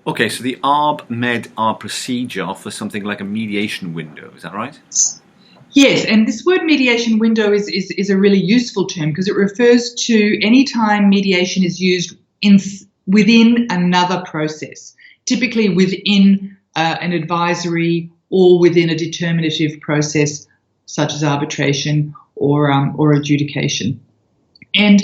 Okay, so the Arb-med-Arb procedure offers something like a mediation window, is that right? Yes, and this word mediation window is a really useful term because it refers to any time mediation is used within another process, typically within an advisory or within a determinative process such as arbitration or adjudication. And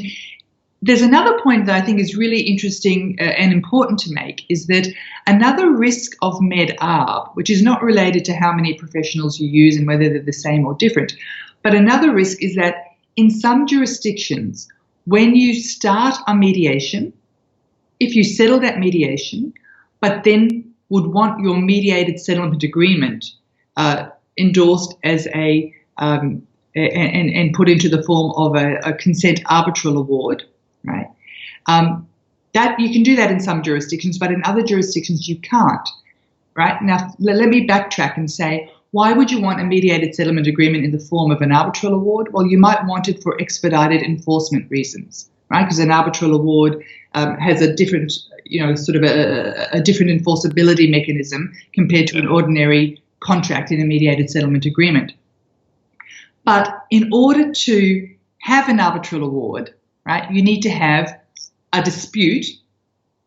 there's another point that I think is really interesting and important to make, is that another risk of Med-Arb, which is not related to how many professionals you use and whether they're the same or different, but another risk is that in some jurisdictions, when you start a mediation, if you settle that mediation, but then would want your mediated settlement agreement endorsed as and put into the form of a consent arbitral award, right? That you can do that in some jurisdictions, but in other jurisdictions you can't, right? Now, let me backtrack and say, why would you want a mediated settlement agreement in the form of an arbitral award? Well, you might want it for expedited enforcement reasons, right? Because an arbitral award has a different, sort of a different enforceability mechanism compared to an ordinary contract in a mediated settlement agreement. But in order to have an arbitral award, right, you need to have a dispute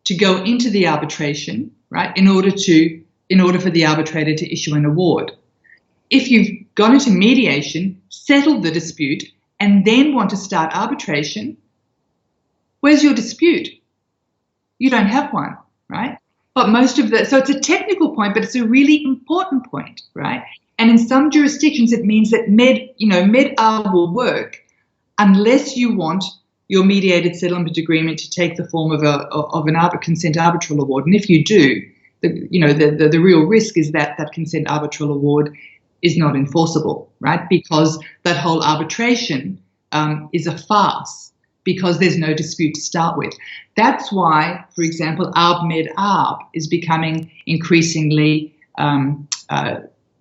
to go into the arbitration, right, in order for the arbitrator to issue an award. If you've gone into mediation, settled the dispute, and then want to start arbitration, where's your dispute? You don't have one, right? But so it's a technical point, but it's a really important point, right? And in some jurisdictions, it means that Med-Arb will work unless you want your mediated settlement agreement to take the form of an consent arbitral award. And if you do, the real risk is that consent arbitral award is not enforceable, right? Because that whole arbitration is a farce because there's no dispute to start with. That's why, for example, Arb-med-Arb is becoming increasingly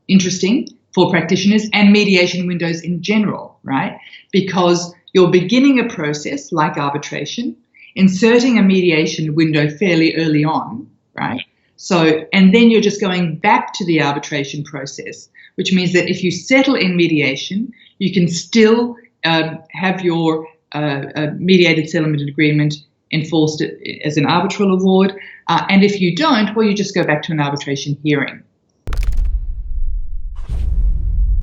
interesting for practitioners and mediation windows in general, right? Because you're beginning a process like arbitration, inserting a mediation window fairly early on, right? So, and then you're just going back to the arbitration process, which means that if you settle in mediation, you can still have your mediated settlement agreement enforced as an arbitral award. And if you don't, well, you just go back to an arbitration hearing.